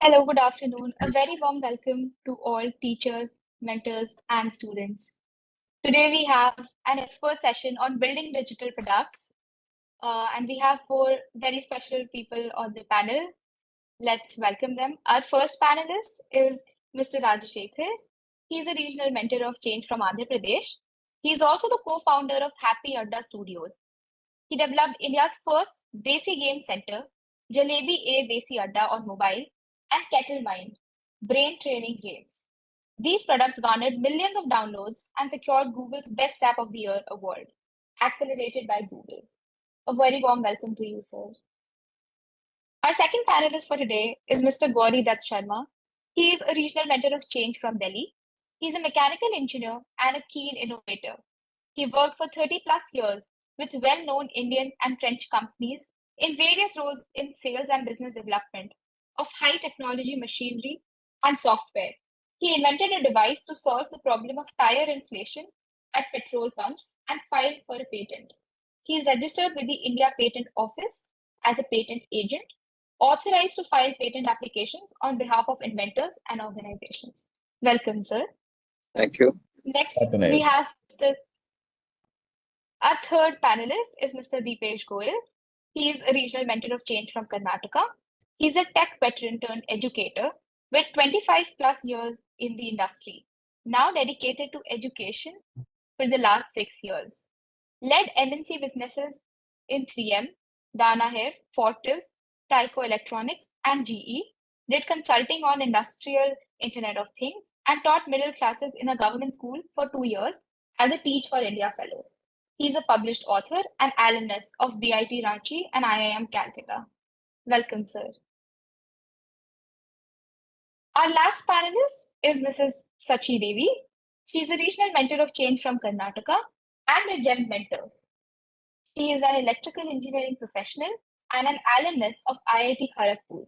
Hello, good afternoon. A very warm welcome to all teachers, mentors, and students. Today we have an expert session on building digital products, and we have four very special people on the panel. Let's welcome them. Our first panelist is Mr. Rajashekhar. He's a regional mentor of change from Andhra Pradesh. He's also the co-founder of Happy Adda Studios. He developed India's first Desi game center, Jalebi A Desi Adda on mobile, and Kettle Mind, brain training games. These products garnered millions of downloads and secured Google's Best App of the Year award, accelerated by Google. A very warm welcome to you, sir. Our second panelist for today is Mr. Gauri Dutt Sharma. He is a regional mentor of change from Delhi. He's a mechanical engineer and a keen innovator. He worked for 30 plus years with well-known Indian and French companies in various roles in sales and business development of high technology machinery and software. He invented a device to solve the problem of tire inflation at petrol pumps and filed for a patent. He is registered with the India Patent Office as a patent agent, authorized to file patent applications on behalf of inventors and organizations. Welcome, sir. Thank you. Next, Happy New we Year. have our third panelist is Mr. Deepesh Goyal. He is a regional mentor of change from Karnataka. He's a tech veteran turned educator with 25 plus years in the industry, now dedicated to education for the last 6 years. Led MNC businesses in 3M, Dana Hair, Fortive, Tyco Electronics, and GE. Did consulting on industrial Internet of Things and taught middle classes in a government school for 2 years as a Teach for India fellow. He's a published author and alumnus of BIT Ranchi and IIM Calcutta. Welcome, sir. Our last panelist is Mrs. Sachi Devi. She's a regional mentor of change from Karnataka and a GEM mentor. She is an electrical engineering professional and an alumnus of IIT Kharagpur.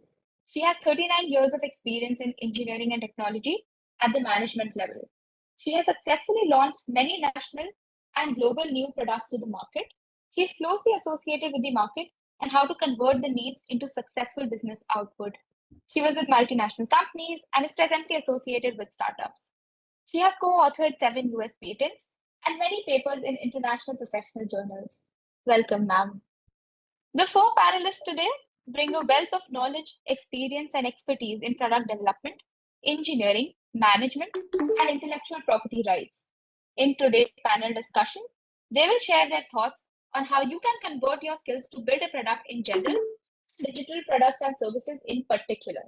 She has 39 years of experience in engineering and technology at the management level. She has successfully launched many national and global new products to the market. She is closely associated with the market and how to convert the needs into successful business output. She was with multinational companies and is presently associated with startups. She has co-authored 7 US patents and many papers in international professional journals. Welcome, ma'am. The four panelists today bring a wealth of knowledge, experience, and expertise in product development, engineering, management, and intellectual property rights. In today's panel discussion, they will share their thoughts on how you can convert your skills to build a product in general, digital products and services in particular.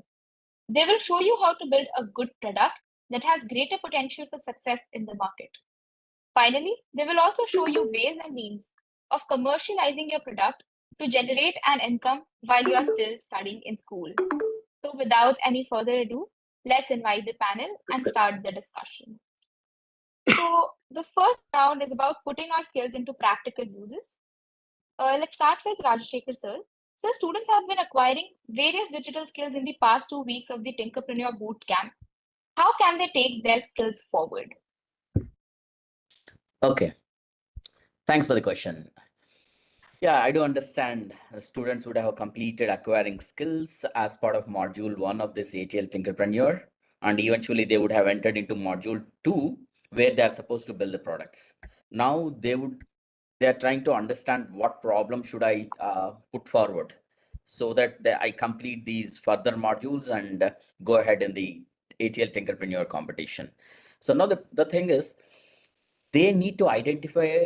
They will show you how to build a good product that has greater potential for success in the market. Finally, they will also show you ways and means of commercializing your product to generate an income while you are still studying in school. So without any further ado, let's invite the panel and start the discussion. So the first round is about putting our skills into practical uses. Let's start with Rajashekhar sir. So students have been acquiring various digital skills in the past 2 weeks of the Tinkerpreneur boot camp. How can they take their skills forward? Okay. Thanks for the question. Yeah, I do understand students would have completed acquiring skills as part of module 1 of this ATL Tinkerpreneur, and eventually they would have entered into module 2 where they are supposed to build the products. Now they are trying to understand what problem should I put forward so that I complete these further modules and go ahead in the ATL Tinkerpreneur competition. So now the thing is, they need to identify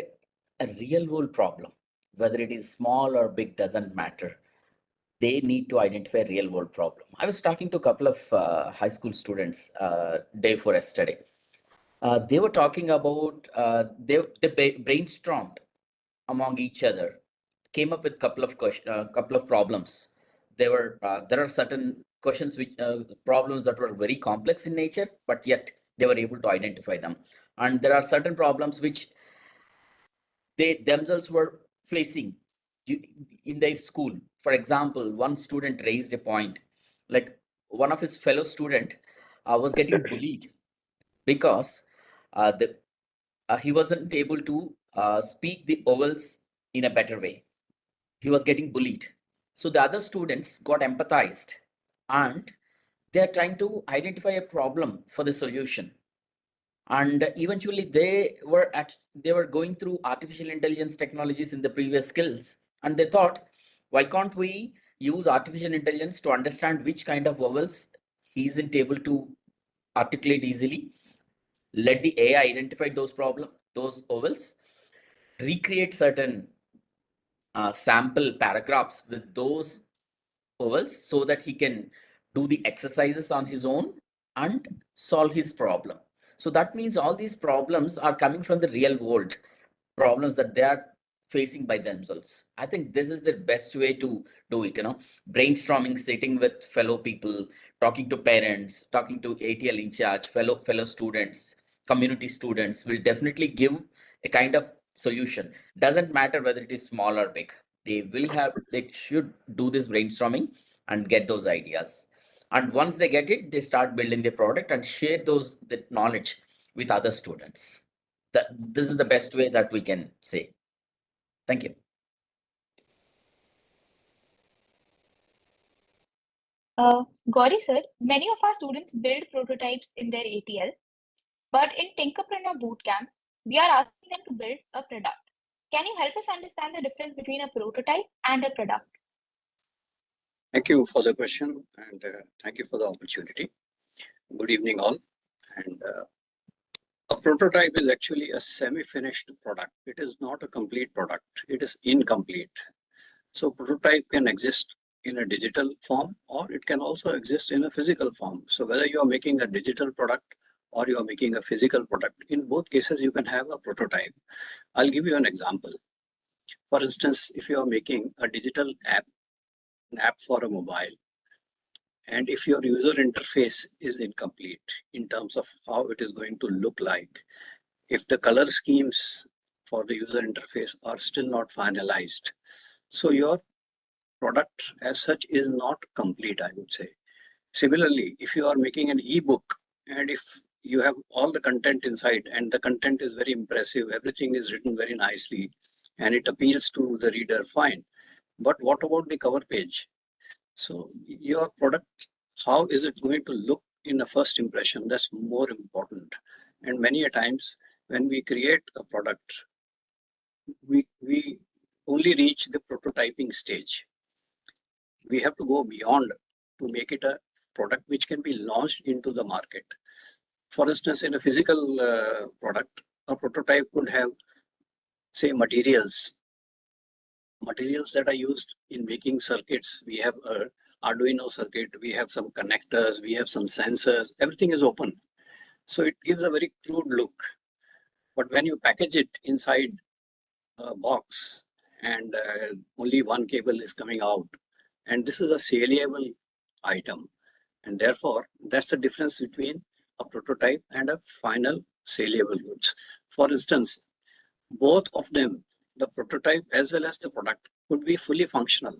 a real world problem, whether it is small or big, doesn't matter. They need to identify a real world problem. I was talking to a couple of high school students day before yesterday. They were talking about, they brainstormed among each other, came up with a couple of problems. There are certain questions problems that were very complex in nature, but yet they were able to identify them. And there are certain problems which they themselves were facing in their school. For example, one student raised a point, like one of his fellow student was getting bullied because he wasn't able to speak the vowels in a better way. He was getting bullied. So the other students got empathized and they are trying to identify a problem for the solution. And eventually they were going through artificial intelligence technologies in the previous skills, and they thought, why can't we use artificial intelligence to understand which kind of vowels he isn't able to articulate easily? Let the AI identify those vowels, recreate certain sample paragraphs with those vowels so that he can do the exercises on his own and solve his problem. So that means all these problems are coming from the real world, problems that they are facing by themselves. I think this is the best way to do it, brainstorming, sitting with fellow people, talking to parents, talking to ATL in charge, fellow students, community students will definitely give a kind of solution. Doesn't matter whether it is small or big. They should do this brainstorming and get those ideas. And once they get it, they start building the product and share the knowledge with other students. This is the best way that we can say. Thank you. Gauri sir, many of our students build prototypes in their ATL, but in Tinkerpreneur Bootcamp, we are asking them to build a product. Can you help us understand the difference between a prototype and a product? Thank you for the question, and thank you for the opportunity. Good evening, all. And a prototype is actually a semi-finished product. It is not a complete product. It is incomplete. So prototype can exist in a digital form, or it can also exist in a physical form. So whether you are making a digital product or you are making a physical product, in both cases, you can have a prototype. I'll give you an example. For instance, if you are making a digital app, an app for a mobile, and if your user interface is incomplete in terms of how it is going to look like, if the color schemes for the user interface are still not finalized, so your product as such is not complete, I would say. Similarly, if you are making an ebook and if you have all the content inside and the content is very impressive, everything is written very nicely and it appeals to the reader, fine. But what about the cover page? So your product, how is it going to look in the first impression? That's more important. And many a times when we create a product, we only reach the prototyping stage. We have to go beyond to make it a product which can be launched into the market. For instance, in a physical product, a prototype could have, say, materials that are used in making circuits. We have a Arduino circuit, we have some connectors, we have some sensors, everything is open. So it gives a very crude look. But when you package it inside a box and only one cable is coming out, and this is a saleable item, and therefore that's the difference between a prototype and a final saleable goods. For instance, both of them, the prototype as well as the product, could be fully functional.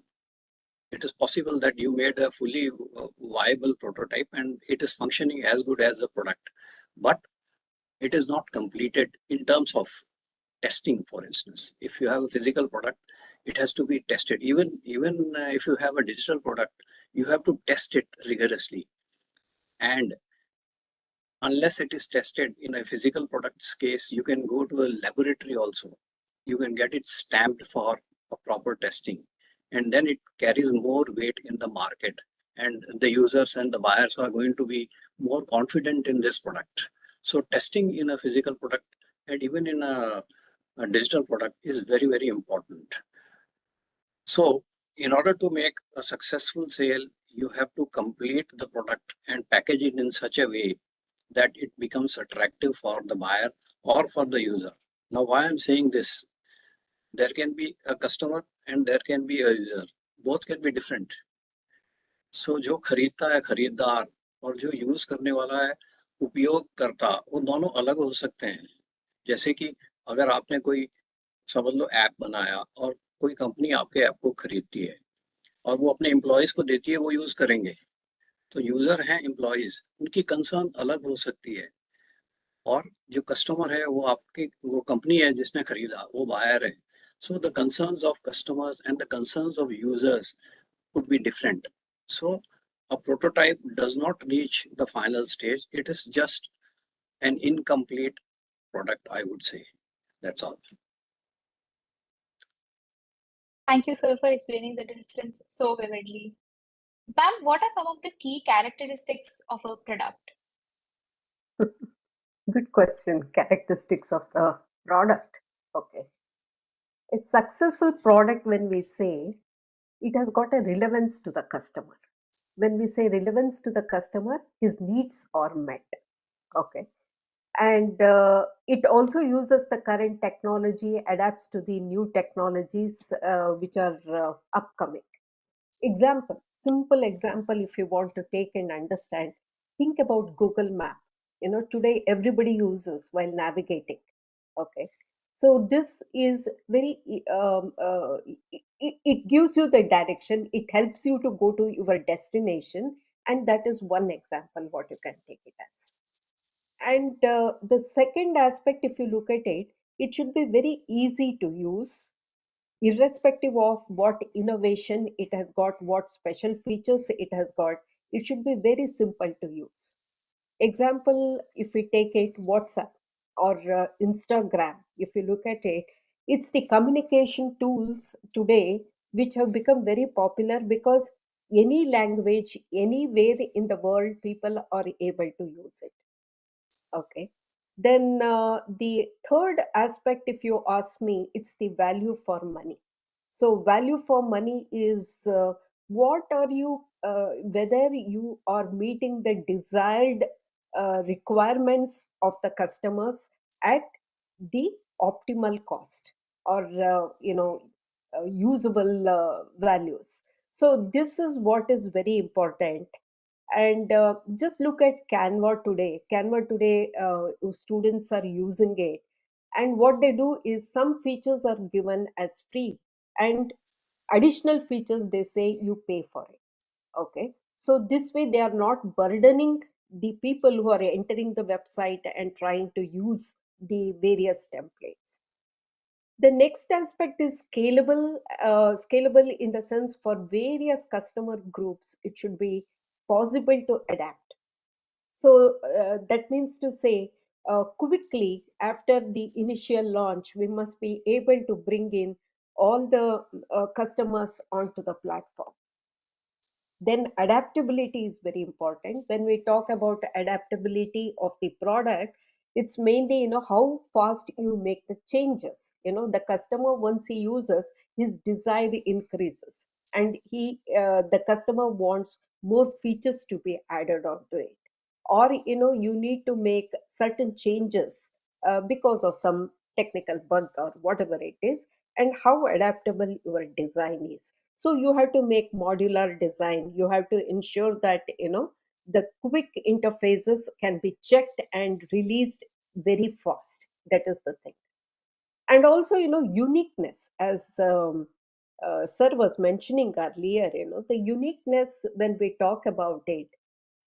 It is possible that you made a fully viable prototype and it is functioning as good as the product, but it is not completed in terms of testing. For instance, if you have a physical product, it has to be tested. Even if you have a digital product, you have to test it rigorously. And unless it is tested in a physical product's case, you can go to a laboratory also. You can get it stamped for a proper testing, and then it carries more weight in the market, and the users and the buyers are going to be more confident in this product. So testing in a physical product and even in a digital product is very, very important. So in order to make a successful sale, you have to complete the product and package it in such a way that it becomes attractive for the buyer or for the user. Now, why I'm saying this, there can be a customer and there can be a user. Both can be different. So जो खरीदता है खरीदार और जो use करने वाला है उपयोगकर्ता, वो दोनों अलग हो सकते हैं. जैसे कि अगर आपने कोई समझ लो ऐप बनाया और कोई कंपनी आपके ऐप को खरीदती है और वो अपने एम्प्लॉयज को देती है, वो यूज करेंगे. तो यूजर हैं एम्प्लॉयज, उनकी कंसर्न अलग हो सकती है. और जो कस्टमर है वो आपकी वो कंपनी है जिसने खरीदा, वो बायर है. So the concerns of customers and the concerns of users could be different. So A prototype does not reach the final stage. It is just an incomplete product, I would say. That's all. Thank you, sir, for explaining the difference so vividly. Ma'am, what are some of the key characteristics of a product? Good question. Characteristics of the product. Okay. A successful product, when we say, it has got a relevance to the customer. When we say relevance to the customer, his needs are met. Okay. And it also uses the current technology, adapts to the new technologies which are upcoming. Example, simple example, if you want to take and understand, think about Google Map. Today everybody uses while navigating. Okay, so this is very it gives you the direction, it helps you to go to your destination, and that is one example what you can take it as. And the second aspect, if you look at it, it should be very easy to use, irrespective of what innovation it has got, what special features it has got. It should be very simple to use. Example, if we take it, WhatsApp or Instagram, if you look at it, it's the communication tools today which have become very popular because any language, anywhere in the world, people are able to use it. Okay. Then the third aspect, if you ask me, it's the value for money. So value for money is what are you, whether you are meeting the desired requirements of the customers at the optimal cost, or usable values. So this is what is very important. And just look at Canva today, students are using it, and what they do is some features are given as free, and additional features they say you pay for it. Okay, so this way they are not burdening the people who are entering the website and trying to use the various templates. The next aspect is scalable in the sense for various customer groups, it should be possible to adapt. So that means to say, quickly after the initial launch, we must be able to bring in all the customers onto the platform. Then adaptability is very important. When we talk about adaptability of the product, it's mainly how fast you make the changes. The customer, once he uses, his desire increases, and the customer wants more features to be added onto it, or you need to make certain changes because of some technical bug or whatever it is, and how adaptable your design is. So you have to make modular design, you have to ensure that the quick interfaces can be checked and released very fast. That is the thing. And also uniqueness, as sir was mentioning earlier, the uniqueness, when we talk about it,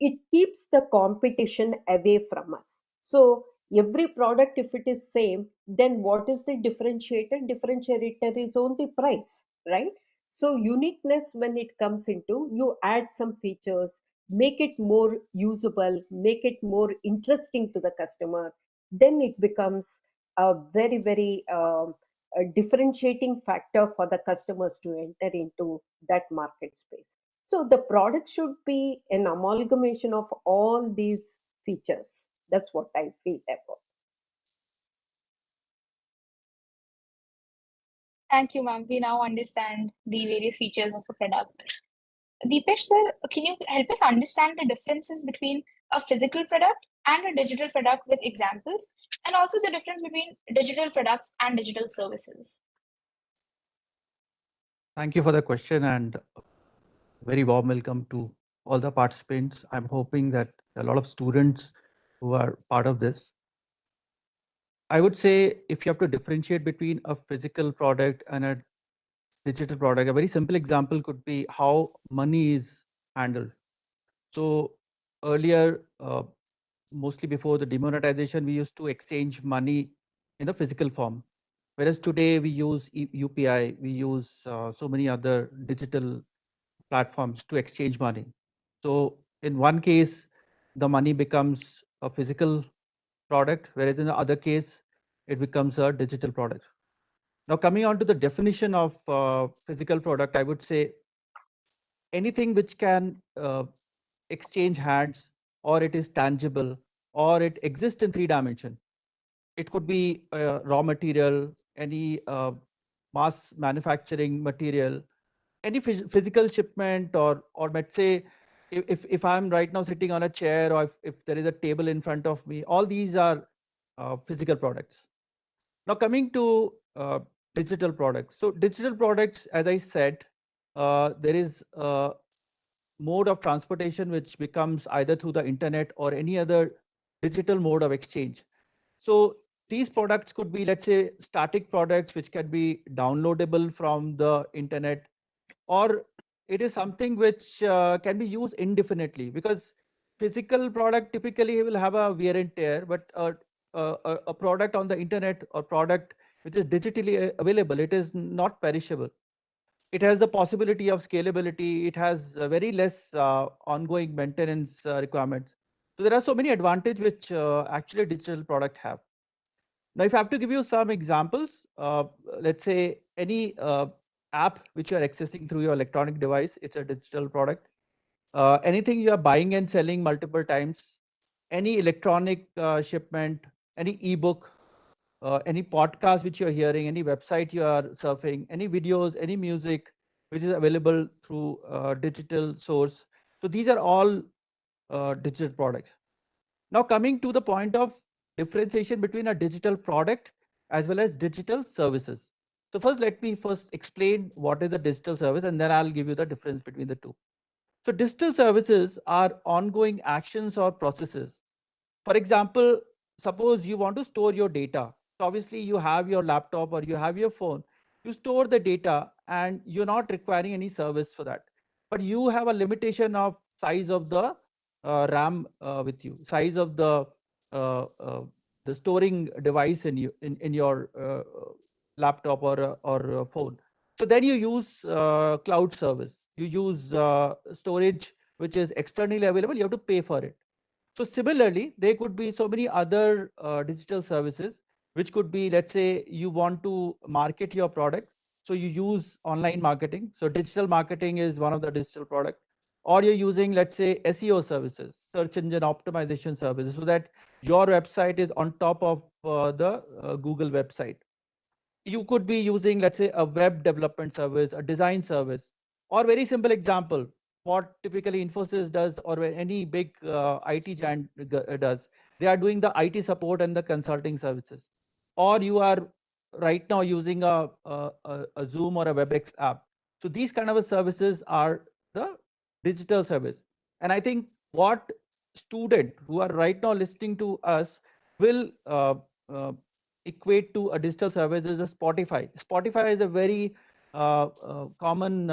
it keeps the competition away from us. So every product, if it is same, then what is the differentiator is only price, right? So uniqueness, when it comes into, you add some features, make it more usable, make it more interesting to the customer, then it becomes a very very a differentiating factor for the customers to enter into that market space. So the product should be an amalgamation of all these features. That's what I feel about. Thank you, ma'am. We now understand the various features of a product. Deepesh, sir, can you help us understand the differences between a physical product and a digital product with examples, and also the difference between digital products and digital services? Thank you for the question, and very warm welcome to all the participants. I'm hoping that a lot of students who are part of this. I would say if you have to differentiate between a physical product and a digital product, a very simple example could be how money is handled. So earlier, mostly before the demonetization, we used to exchange money in the physical form. Whereas today we use UPI, we use so many other digital platforms to exchange money. So in one case, the money becomes a physical product, whereas in the other case, it becomes a digital product. Now, coming on to the definition of physical product, I would say anything which can exchange hands, or it is tangible, or it exists in 3 dimension. It could be raw material, any mass manufacturing material, any physical shipment, or let's say if I'm right now sitting on a chair, or if there is a table in front of me, all these are physical products. Now coming to digital products. So digital products, as I said, there is a mode of transportation which becomes either through the internet or any other digital mode of exchange. So these products could be, let's say, static products which can be downloadable from the internet, or it is something which can be used indefinitely, because physical product typically will have a wear and tear, but a product on the internet or product which is digitally available, it is not perishable. It has the possibility of scalability. It has very less ongoing maintenance requirements. So there are so many advantages which actually digital product have. Now, if I have to give you some examples, let's say any app which you are accessing through your electronic device, it's a digital product. Anything you are buying and selling multiple times, any electronic shipment, any ebook, any podcast which you are hearing, any website you are surfing, any videos, any music which is available through digital source. So these are all digital products. Now coming to the point of differentiation between a digital product as well as digital services. So first, let me first explain what is a digital service, and then I'll give you the difference between the two. So digital services are ongoing actions or processes. For example, suppose you want to store your data. So obviously you have your laptop or you have your phone, you store the data and you're not requiring any service for that. But you have a limitation of size of the RAM with you, size of uh, uh, the storing device in your laptop or phone. So then you use cloud service. You use storage which is externally available. You have to pay for it. So similarly, there could be so many other digital services, which could be, let's say, you want to market your product. So you use online marketing. So digital marketing is one of the digital product. Or you're using, let's say, SEO services, search engine optimization services, so that your website is on top of the Google website. You could be using, let's say, a web development service, a design service, or very simple example, what typically Infosys does, or any big IT giant does. They are doing the IT support and the consulting services. Or you are right now using a Zoom or a WebEx app. So these kind of services are the digital service. And I think what student who are right now listening to us will equate to a digital service is a Spotify. Spotify is a very common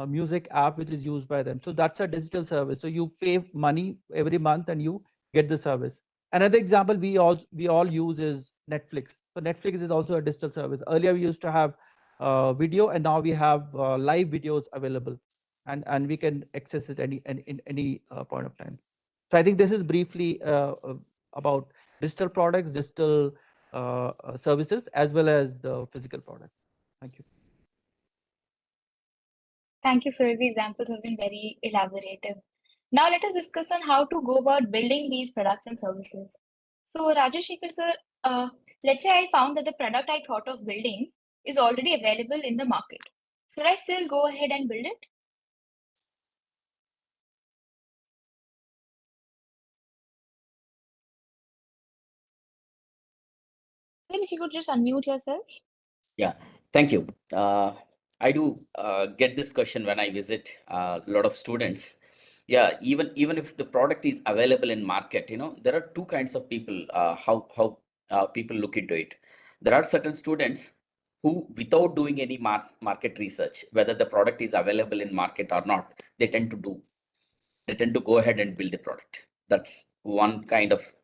music app which is used by them. So that's a digital service. So you pay money every month and you get the service. Another example we all use is Netflix. So Netflix is also a digital service. Earlier we used to have video, and now we have live videos available, and we can access it in any point of time. So I think this is briefly about digital products, digital services, as well as the physical product. Thank you. Thank you, sir. The examples have been very elaborative. Now let us discuss on how to go about building these products and services. So, Rajashekar sir, let's say I found that the product I thought of building is already available in the market. Should I still go ahead and build it? Then if you could just unmute yourself. Yeah, thank you. I do get this question when I visit a lot of students. Yeah, even if the product is available in market, there are two kinds of people. How people look into it. There are certain students who, without doing any market research, whether the product is available in market or not, they tend to go ahead and build the product. That's one kind of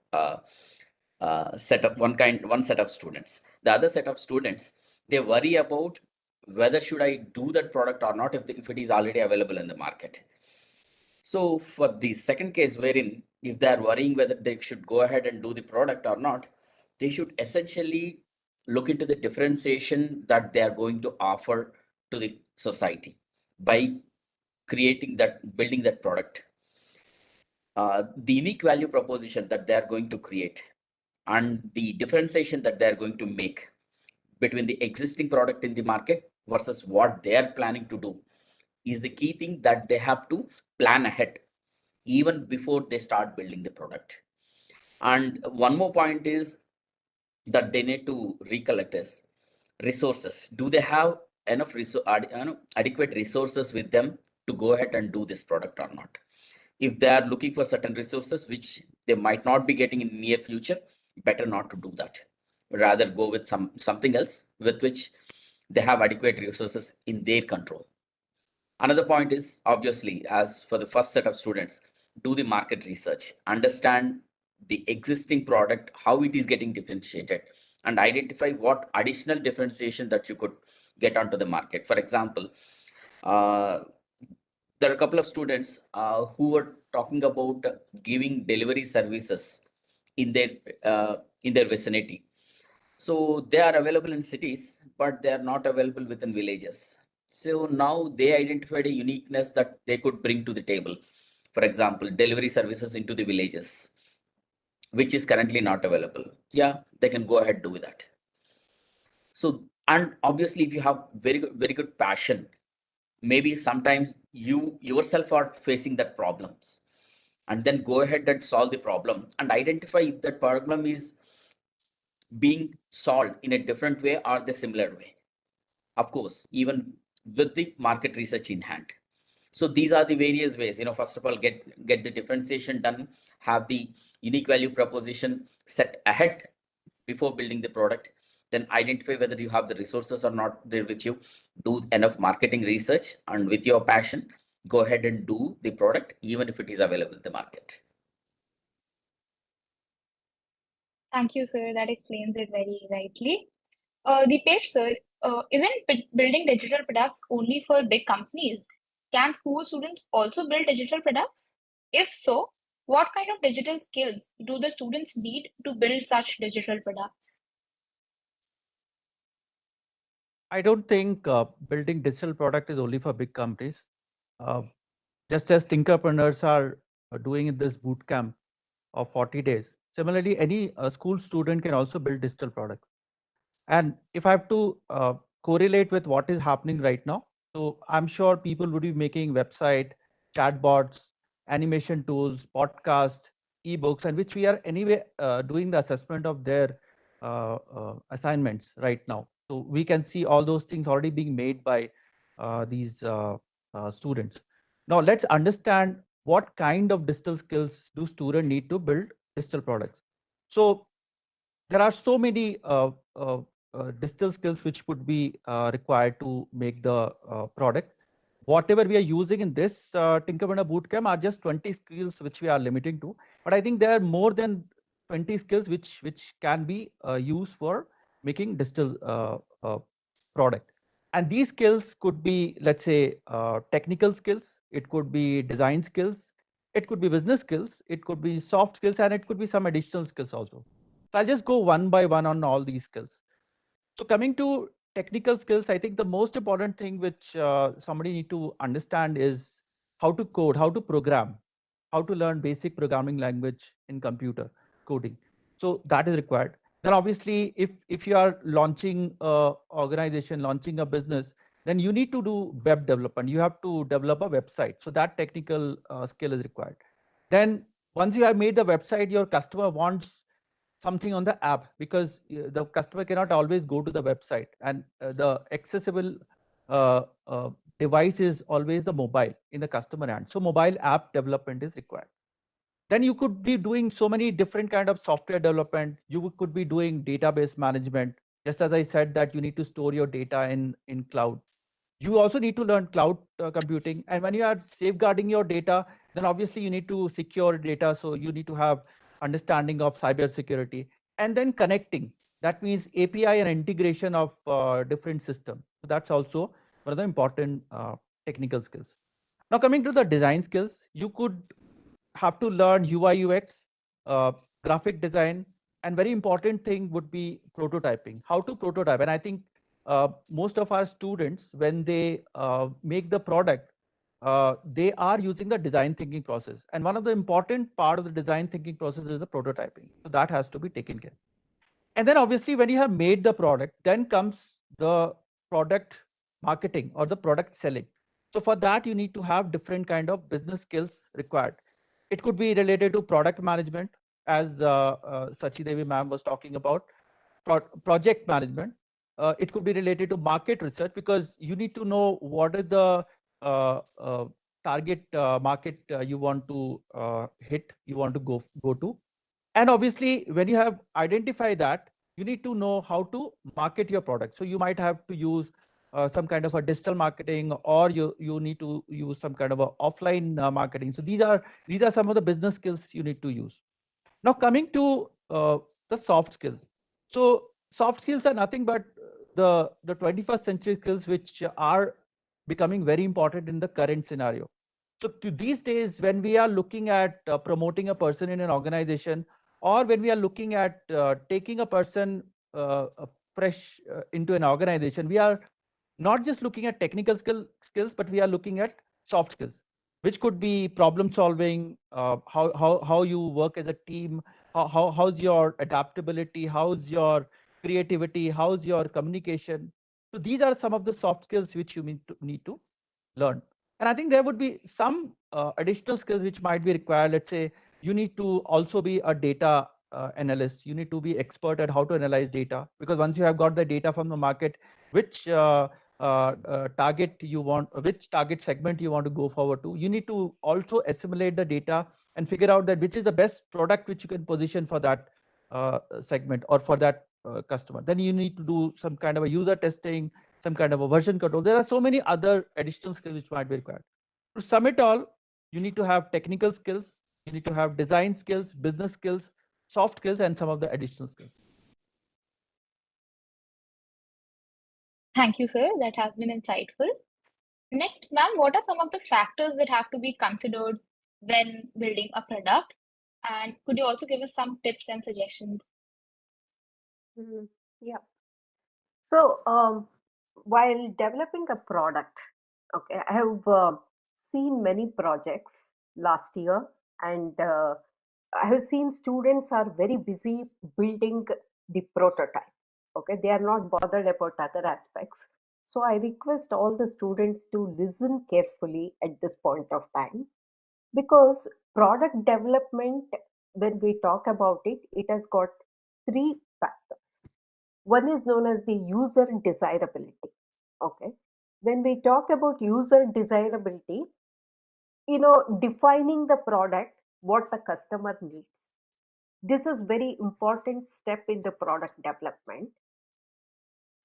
one set of students. The other set of students, they worry about whether should I do that product or not if it is already available in the market. So for the second case wherein if they are worrying whether they should go ahead and do the product or not, they should essentially look into the differentiation that they are going to offer to the society by creating that, building that product. The unique value proposition that they are going to create and the differentiation that they are going to make between the existing product in the market versus what they are planning to do is the key thing that they have to plan ahead even before they start building the product. And one more point is that they need to recollect is resources. Do they have enough adequate resources with them to go ahead and do this product or not? If they are looking for certain resources which they might not be getting in near future, better not to do that. Rather go with something else with which they have adequate resources in their control. Another point is obviously, as for the first set of students, do the market research, understand the existing product, how it is getting differentiated, and identify what additional differentiation that you could get onto the market. For example, uh, there are a couple of students who were talking about giving delivery services in their vicinity. So they are available in cities, but they are not available within villages. So now they identified a uniqueness that they could bring to the table. For example, delivery services into the villages, which is currently not available. Yeah, they can go ahead do that. So, and obviously, if you have very good passion, maybe sometimes you yourself are facing that problems, and then go ahead and solve the problem and identify if that problem is being solved in a different way or the similar way, of course, even with the market research in hand. So these are the various ways, first of all, get the differentiation done, have the unique value proposition set ahead before building the product, then identify whether you have the resources or not there with you, do enough marketing research, and with your passion, go ahead and do the product even if it is available in the market. Thank you, sir. That explains it very rightly. Dipesh, sir, isn't building digital products only for big companies? Can school students also build digital products? If so, what kind of digital skills do the students need to build such digital products? I don't think building digital product is only for big companies. Uh, just as Tinkerpreneurs are doing in this boot camp of 40 days. Similarly, any school student can also build digital products. And if I have to correlate with what is happening right now, so I'm sure people would be making website, chatbots, animation tools, podcast, ebooks, and which we are anyway doing the assessment of their assignments right now. So we can see all those things already being made by these students. Now let's understand what kind of digital skills do students need to build digital products. So there are so many digital skills which would be required to make the product. Whatever we are using in this Tinkerpreneur Bootcamp are just 20 skills which we are limiting to. But I think there are more than 20 skills which can be used for making digital product. And these skills could be, let's say, technical skills. It could be design skills. It could be business skills. It could be soft skills, and it could be some additional skills also. So I'll just go one by one on all these skills. So coming to technical skills, I think the most important thing which somebody need to understand is how to code, how to program, how to learn basic programming language in computer coding. So that is required. Then obviously, if you are launching a organization, launching a business, then you need to do web development. You have to develop a website. So that technical skill is required. Then once you have made the website, your customer wants something on the app, because the customer cannot always go to the website, and the accessible uh, uh, device is always the mobile in the customer hand. So mobile app development is required. Then you could be doing so many different kind of software development. You could be doing database management. Just as I said that you need to store your data in cloud, you also need to learn cloud computing. And when you are safeguarding your data, then obviously you need to secure data. So you need to have understanding of cyber security, and then connecting. That means API and integration of different systems. So that's also one of the important technical skills. Now coming to the design skills, you could have to learn UI UX, graphic design, and very important thing would be prototyping. How to prototype, and I think most of our students, when they make the product, they are using the design thinking process. And one of the important part of the design thinking process is the prototyping. So that has to be taken care. And then obviously when you have made the product, then comes the product marketing or the product selling. So for that, you need to have different kind of business skills required. It could be related to product management, as Sachi Devi ma'am was talking about, project management. It could be related to market research, because you need to know what is the target market you want to hit, you want to go to. And obviously, when you have identified that, you need to know how to market your product. So you might have to use some kind of a digital marketing, or you need to use some kind of a offline marketing. So these are some of the business skills you need to use. Now coming to the soft skills. So soft skills are nothing but the 21st century skills, which are becoming very important in the current scenario. So to these days, when we are looking at promoting a person in an organization, or when we are looking at taking a person fresh into an organization, we are not just looking at technical skills, but we are looking at soft skills, which could be problem solving, how you work as a team, how's your adaptability, how's your creativity, how's your communication. So these are some of the soft skills which you need to learn. And I think there would be some additional skills which might be required. Let's say you need to also be a data analyst. You need to be expert at how to analyze data, because once you have got the data from the market, which target you want, which target segment you want to go forward to, you need to also assimilate the data and figure out that which is the best product which you can position for that segment or for that customer. Then you need to do some kind of a user testing, some kind of a version control. There are so many other additional skills which might be required. To sum it all, you need to have technical skills, you need to have design skills, business skills, soft skills, and some of the additional skills. Thank you, sir. That has been insightful. Next, ma'am, what are some of the factors that have to be considered when building a product? And could you also give us some tips and suggestions? Yeah. So, while developing a product, okay, I have seen many projects last year, and I have seen students are very busy building the prototype. Okay, they are not bothered about other aspects. So, I request all the students to listen carefully at this point of time, because product development, when we talk about it, it has got three factors. One is known as the user desirability. Okay. When we talk about user desirability, defining the product, what the customer needs. This is very important step in the product development.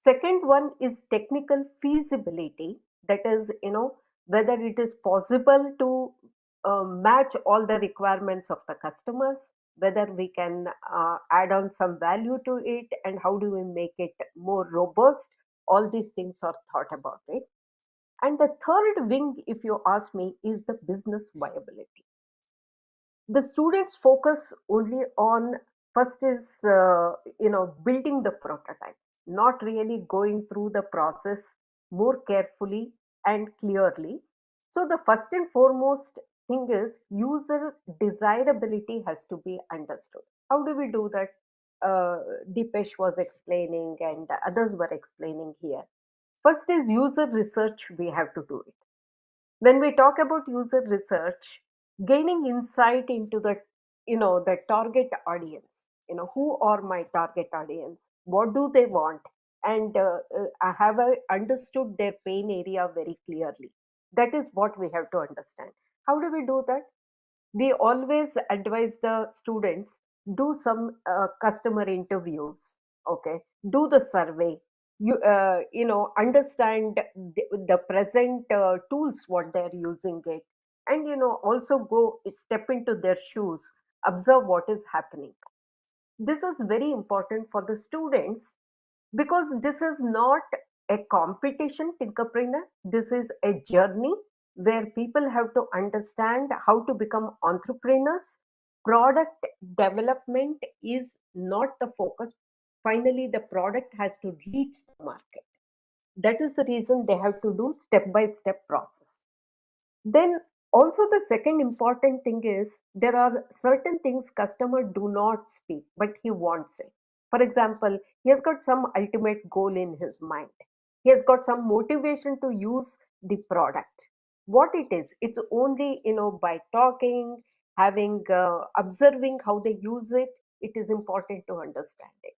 Second one is technical feasibility. That is, whether it is possible to match all the requirements of the customers, whether we can add on some value to it, and how do we make it more robust. All these things are thought about it. And the third wing, if you ask me, is the business viability. The students focus only on, first is building the prototype, not really going through the process more carefully and clearly. So the first and foremost thing is user desirability has to be understood. How do we do that? Deepesh was explaining and others were explaining here. First is user research. We have to do it. When we talk about user research, gaining insight into the target audience, who are my target audience, what do they want, and have I understood their pain area very clearly. That is what we have to understand. How do we do that? We always advise the students, do some customer interviews. Okay, do the survey. Understand the present tools, what they're using it, and also go step into their shoes, observe what is happening. This is very important for the students, because this is not a competition, Tinkerpreneur. This is a journey where people have to understand how to become entrepreneurs. Product development is not the focus. Finally, the product has to reach the market. That is the reason they have to do step by step process. Then also the second important thing is there are certain things customer do not speak, but he wants it. For example, he has got some ultimate goal in his mind. He has got some motivation to use the product. What it is, it's only by talking, having observing how they use it. It is important to understand it,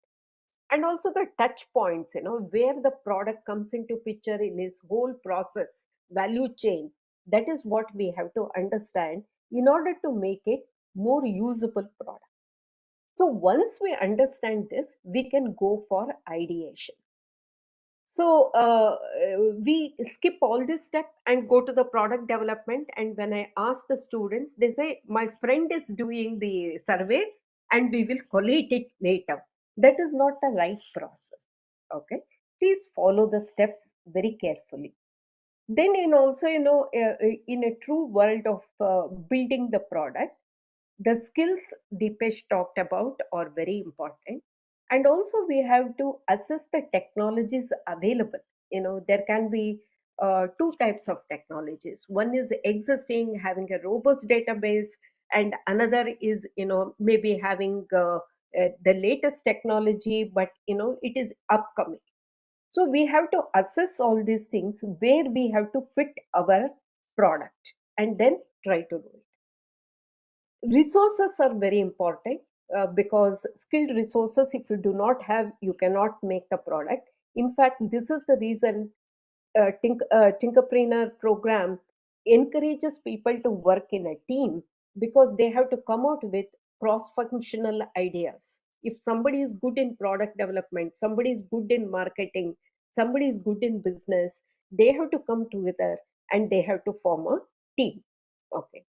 and also the touch points, where the product comes into picture in his whole process value chain. That is what we have to understand in order to make it more usable product. So once we understand this, we can go for ideation. So we skip all this step and go to the product development. And when I ask the students, they say, "My friend is doing the survey and we will collate it later." That is not the right process. Okay. Please follow the steps very carefully. Then, in also, in a true world of building the product, the skills Deepesh talked about are very important. And also we have to assess the technologies available. There can be two types of technologies. One is existing, having a robust database, and another is maybe having the latest technology, but it is upcoming. So we have to assess all these things where we have to fit our product and then try to do it. Resources are very important, because skilled resources, if you do not have, you cannot make the product. In fact, this is the reason Tinkerpreneur program encourages people to work in a team, because they have to come out with cross functional ideas. If somebody is good in product development, somebody is good in marketing, somebody is good in business, they have to come together and they have to form a team. Okay.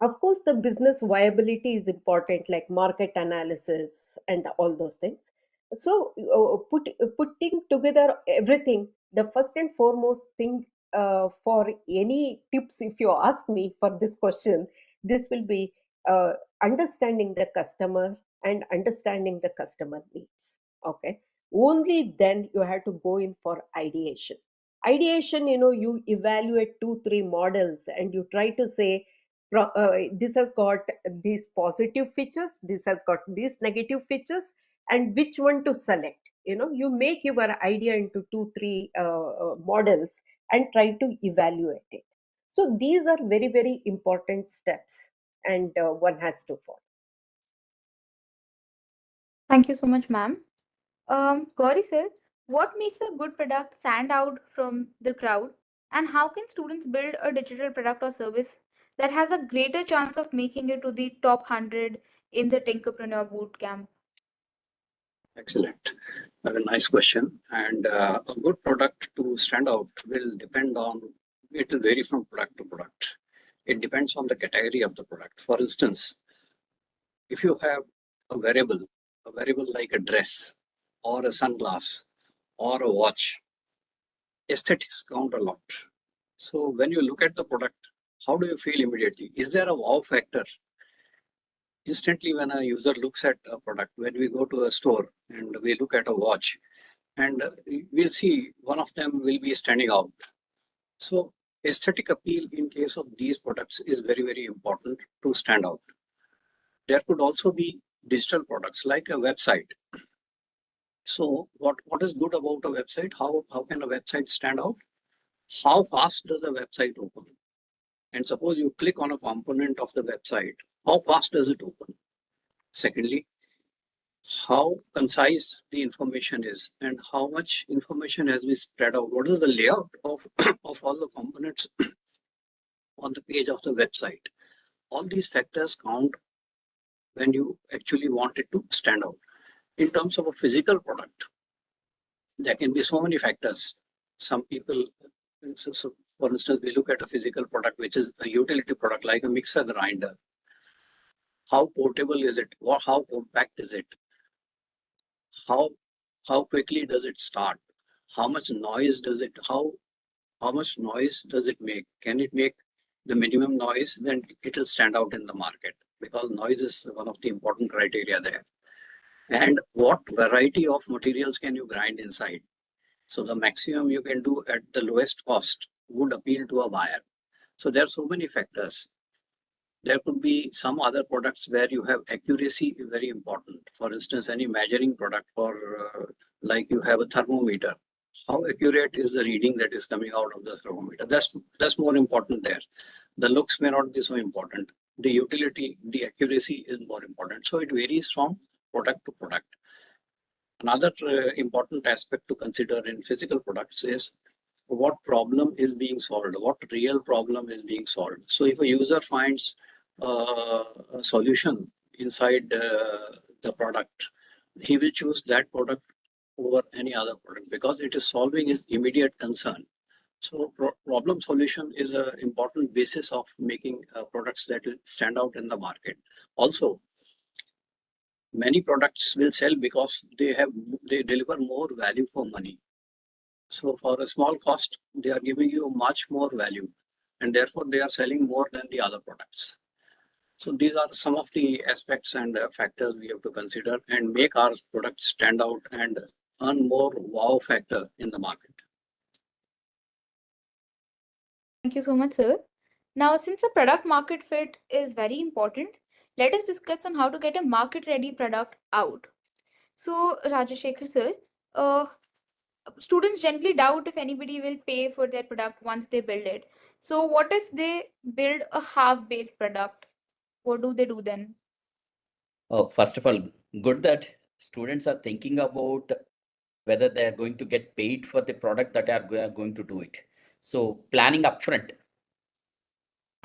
Of course, the business viability is important, like market analysis and all those things. So, putting together everything, the first and foremost thing, for any tips, if you ask me for this question, this will be understanding the customer and understanding the customer needs. Okay. Only then you have to go in for ideation. Ideation, you evaluate two, three models and you try to say, this has got these positive features, this has got these negative features, and which one to select. You make your idea into two, three models and try to evaluate it. So these are very, very important steps, and one has to follow. Thank you so much, ma'am. Gauri sir, what makes a good product stand out from the crowd, and how can students build a digital product or service that has a greater chance of making it to the top 100 in the Tinkerpreneur Bootcamp? Excellent. A nice question. And a good product to stand out will depend on, it will vary from product to product. It depends on the category of the product. For instance, if you have a variable like a dress or a sunglass or a watch, aesthetics count a lot. So when you look at the product, how do you feel immediately? Is there a wow factor? Instantly, when a user looks at a product, when we go to a store and we look at a watch, and we'll see one of them will be standing out. So aesthetic appeal in case of these products is very, very important to stand out. There could also be digital products like a website. So what is good about a website? How can a website stand out? How fast does a website open? And suppose you click on a component of the website, how fast does it open? Secondly, how concise the information is and how much information has been spread out. What is the layout of, of all the components on the page of the website? All these factors count when you actually want it to stand out. In terms of a physical product, there can be so many factors. Some people, so for instance, we look at a physical product, which is a utility product like a mixer grinder. How portable is it? Or how compact is it? How quickly does it start? How much noise does it? How how much noise does it make? Can it make the minimum noise? Then it will stand out in the market, because noise is one of the important criteria there. And what variety of materials can you grind inside? So the maximum you can do at the lowest cost would appeal to a buyer. So there are so many factors. There could be some other products where you have accuracy is very important. For instance, any measuring product, or like you have a thermometer. How accurate is the reading that is coming out of the thermometer? That's more important there. The looks may not be so important. The utility, the accuracy is more important. So it varies from product to product. Another important aspect to consider in physical products is what problem is being solved, what real problem is being solved. So if a user finds a solution inside the product, he will choose that product over any other product because it is solving his immediate concern. So problem solution is an important basis of making products that will stand out in the market. Also, many products will sell because they deliver more value for money. So for a small cost, they are giving you much more value, and therefore they are selling more than the other products. So these are some of the aspects and factors we have to consider and make our product stand out and earn more wow factor in the market. Thank you so much, sir. Now, since the product market fit is very important, let us discuss on how to get a market ready product out. So, Rajashekhar sir, students generally doubt if anybody will pay for their product once they build it. So, what if they build a half-baked product? What do they do then? Oh, first of all, good that students are thinking about whether they are going to get paid for the product that are going to do it. So planning upfront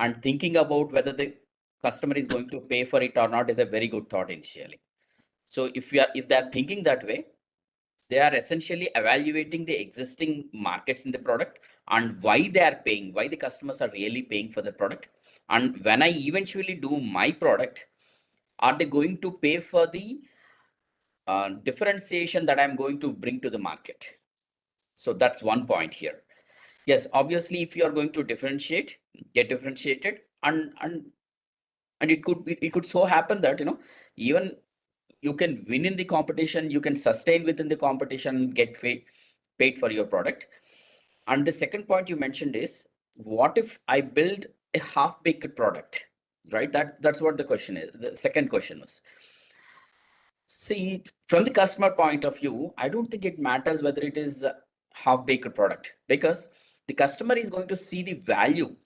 and thinking about whether the customer is going to pay for it or not is a very good thought initially. So if they are thinking that way, they are essentially evaluating the existing markets in the product and why they are paying, why the customers are really paying for the product. And when I eventually do my product, are they going to pay for the differentiation that I'm going to bring to the market? So that's one point here. Yes, obviously, if you are going to differentiate, get differentiated, and it could so happen that even you can win in the competition, you can sustain within the competition, get paid for your product. And the second point you mentioned is, what if I build a half-baked product, right? That's what the question is. The second question was. See, from the customer point of view, I don't think it matters whether it is a half-baked product, because the customer is going to see the value.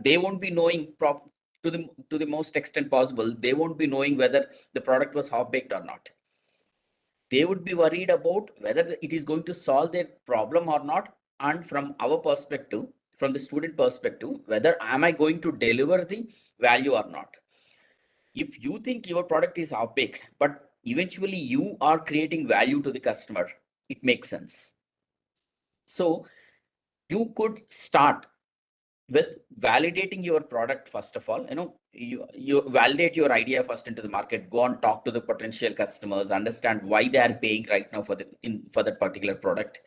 They won't be knowing to the most extent possible. They won't be knowing whether the product was half-baked or not. They would be worried about whether it is going to solve their problem or not. And from our perspective, from the student perspective, whether am I going to deliver the value or not? If you think your product is half-baked, but eventually you are creating value to the customer, it makes sense. So you could start with validating your product. First of all, you validate your idea first into the market, go and talk to the potential customers, understand why they are paying right now for that particular product.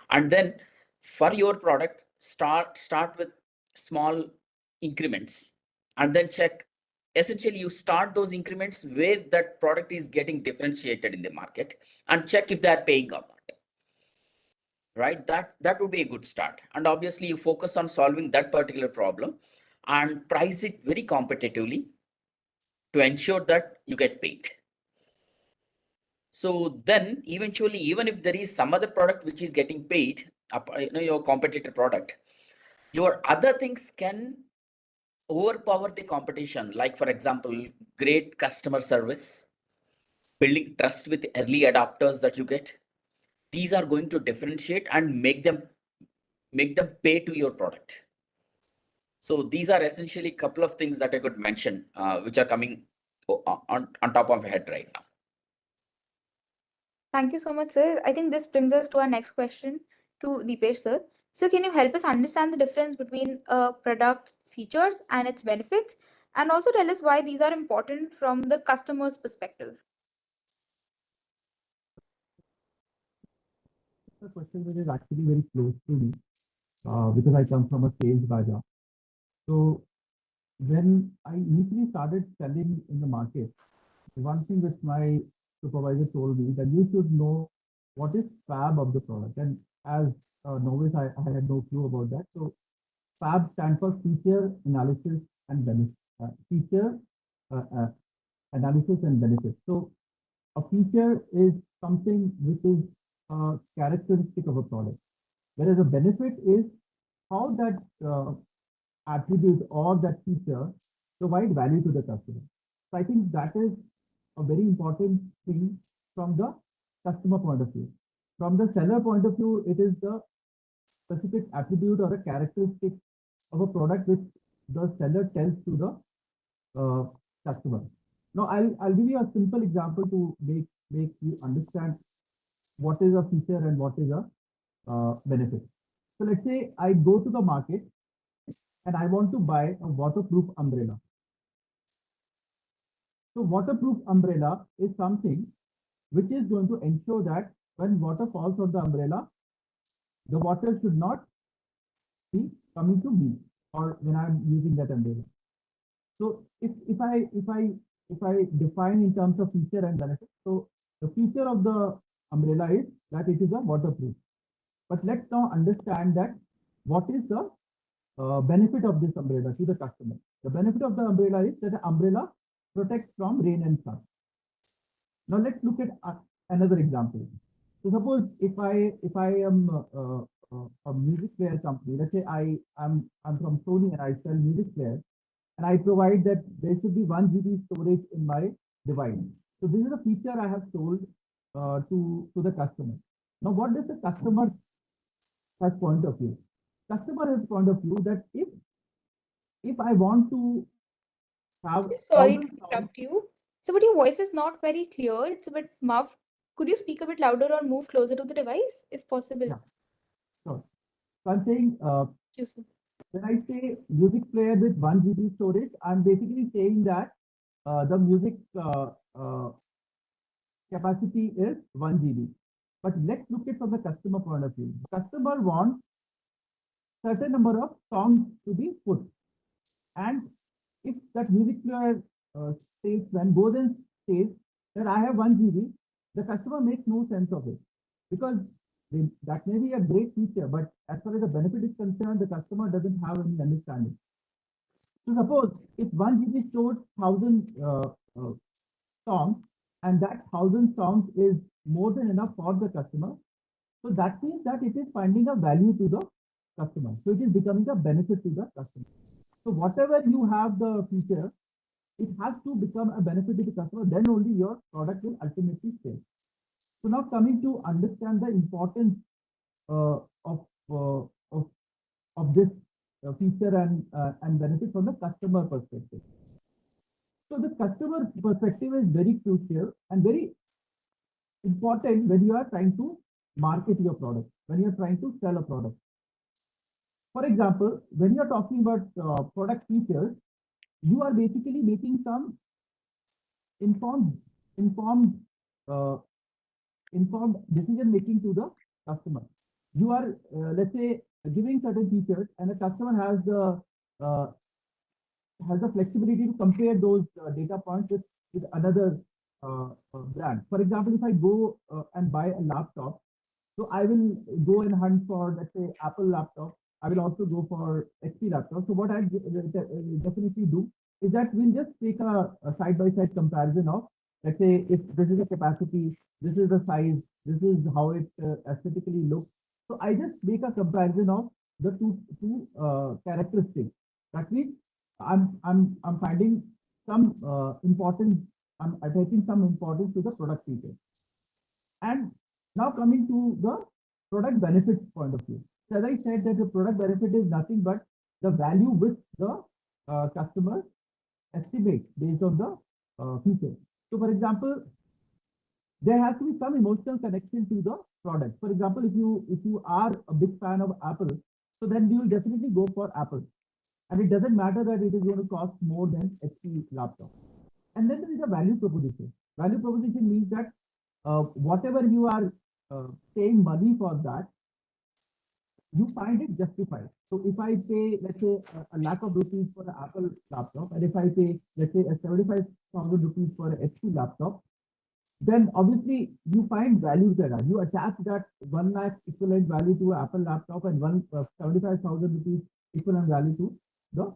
And then for your product, start with small increments, and then check. Essentially, you start those increments where that product is getting differentiated in the market, and check if they're paying or not. Right? That would be a good start. And obviously, you focus on solving that particular problem and price it very competitively to ensure that you get paid. So then eventually, even if there is some other product which is getting paid, your competitor product, your other things can overpower the competition. Like, for example, great customer service, building trust with early adopters that you get. These are going to differentiate and make them pay to your product. So these are essentially a couple of things that I could mention, which are coming on top of my head right now. Thank you so much, sir. I think this brings us to our next question to Deepesh, sir. So, can you help us understand the difference between a product's features and its benefits, and also tell us why these are important from the customer's perspective? The question which is actually very close to me. because I come from a sales background. So when I initially started selling in the market, one thing which my supervisor told me that you should know what is fab of the product. And as a novice, I had no clue about that. So fab stands for feature analysis and benefit. Feature uh, uh, analysis and benefits. So a feature is something which is a characteristic of a product, whereas a benefit is how that attribute or that feature provide value to the customer. So I think that is a very important thing from the customer point of view. From the seller point of view, it is the specific attribute or a characteristic of a product which the seller tells to the customer. Now, I'll give you a simple example to make you understand what is a feature and what is a benefit. So let's say I go to the market and I want to buy a waterproof umbrella. So waterproof umbrella is something which is going to ensure that when water falls on the umbrella, the water should not be coming to me or when I'm using that umbrella. So if I define in terms of feature and benefit, so the feature of the umbrella is that it is a waterproof. But let's now understand that what is the benefit of this umbrella to the customer. The benefit of the umbrella is that the umbrella protects from rain and sun. Now let's look at another example. So suppose if I am a music player company, let's say I'm from Sony and I sell music players, and I provide that there should be 1 GB storage in my device. So this is a feature I have sold to the customer. Now, what does the customer has point of view? Customer has point of view that if I want to have I'm sorry to 1,000 songs, interrupt you. So, but your voice is not very clear. It's a bit muffled. Could you speak a bit louder or move closer to the device if possible? yeah, sure. So I'm saying Thank you, sir. when I say music player with 1 GB storage, I'm basically saying that the music capacity is 1 GB. But let's look at from the customer point of view. The customer wants certain number of songs to be put. And if that music player states when Goden says that I have 1 GB, the customer makes no sense of it because that may be a great feature, but as far as the benefit is concerned, the customer doesn't have any understanding. So suppose if 1 GB stores 1,000 songs, and that 1,000 songs is more than enough for the customer, so that means that it is finding a value to the customer. So it is becoming a benefit to the customer. So whatever you have the feature, it has to become a benefit to the customer. Then only your product will ultimately sell. So now coming to understand the importance uh, of, uh, of of this feature and benefit from the customer perspective. So the customer perspective is very crucial and very important when you are trying to market your product, when you are trying to sell a product. For example, when you are talking about product features, you are basically making some informed informed uh, informed decision making to the customer. You are let's say giving certain features, and the customer uh, has the flexibility to compare those data points with another brand. For example, if I go and buy a laptop, so I will go and hunt for, let's say, Apple laptop. I will also go for HP laptop. So what I definitely do is that we'll just take a side-by-side comparison of, let's say, if this is the capacity, this is the size, this is how it aesthetically looks. So I just make a comparison of the two characteristics. That means I'm finding some importance. I'm attaching some importance to the product feature. And now coming to the product benefits point of view. So as I said that the product benefit is nothing but the value which the customer estimates based on the feature. So for example, there has to be some emotional connection to the product. For example, if you are a big fan of Apple, so then you will definitely go for Apple. And it doesn't matter that it is going to cost more than HP laptop. And then there is a value proposition. Value proposition means that whatever you are paying money for that, you find it justified. So if I pay, let's say, a lakh of rupees for an Apple laptop, and if I pay, let's say, a 75,000 rupees for an HP laptop, then obviously you find value there. You attach that 1 lakh equivalent value to an Apple laptop and 75,000 rupees equivalent value to the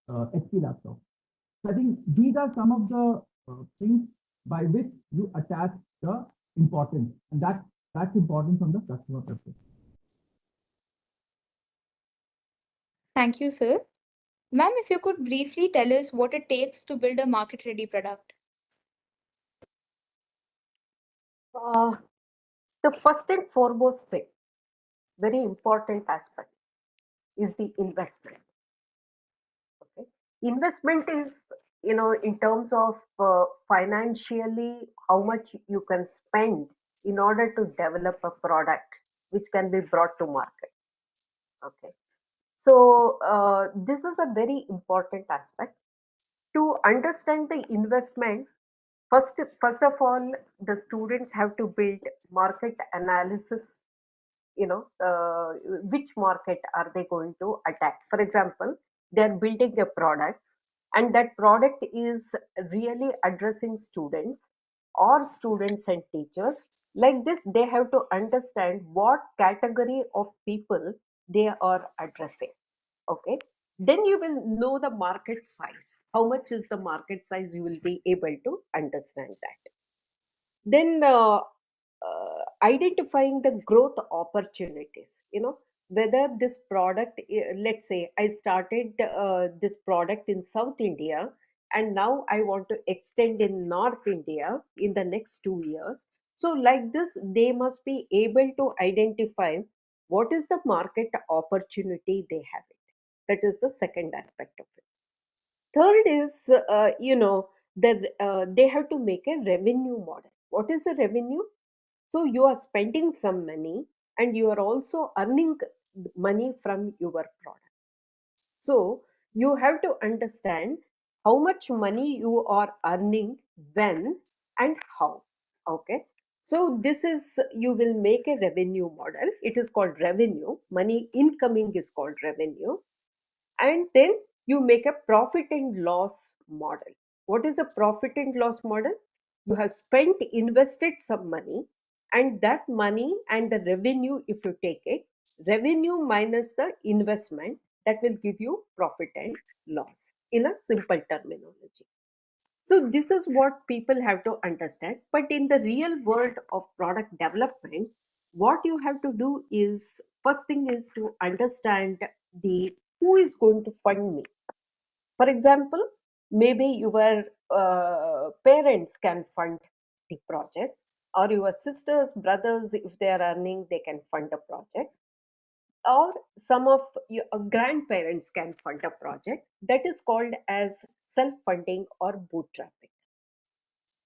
HP laptop. So I think these are some of the things by which you attach the importance, and that's important from the customer perspective. Thank you, sir. Ma'am, if you could briefly tell us what it takes to build a market-ready product. The first and foremost thing, very important aspect, is the investment. Okay, investment is, in terms of financially how much you can spend in order to develop a product which can be brought to market. Okay, so this is a very important aspect. To understand the investment, first of all, the students have to build market analysis. Which market are they going to attack? For example, they're building a product, and that product is really addressing students or students and teachers. Like this, they have to understand what category of people they are addressing. Okay, then you will know the market size. How much is the market size? You will be able to understand that. Then identifying the growth opportunities, whether this product, let's say I started this product in South India, and now I want to extend in North India in the next 2 years. So like this, they must be able to identify what is the market opportunity they have it. That is the second aspect of it. Third is, that they have to make a revenue model. What is a revenue? So you are spending some money, and you are also earning money from your product. So you have to understand how much money you are earning, when, and how. Okay. So this is, you will make a revenue model. It is called revenue. Money incoming is called revenue. And then you make a profit and loss model. What is a profit and loss model? You have invested some money, and that money and the revenue, if you take it, revenue minus the investment, that will give you profit and loss in a simple terminology. So this is what people have to understand. But in the real world of product development, what you have to do is, first thing is to understand the who is going to fund me. For example, maybe your parents can fund the project, or your sisters, brothers, if they are earning, they can fund a project, or some of your grandparents can fund a project. That is called as self-funding or bootstrapping.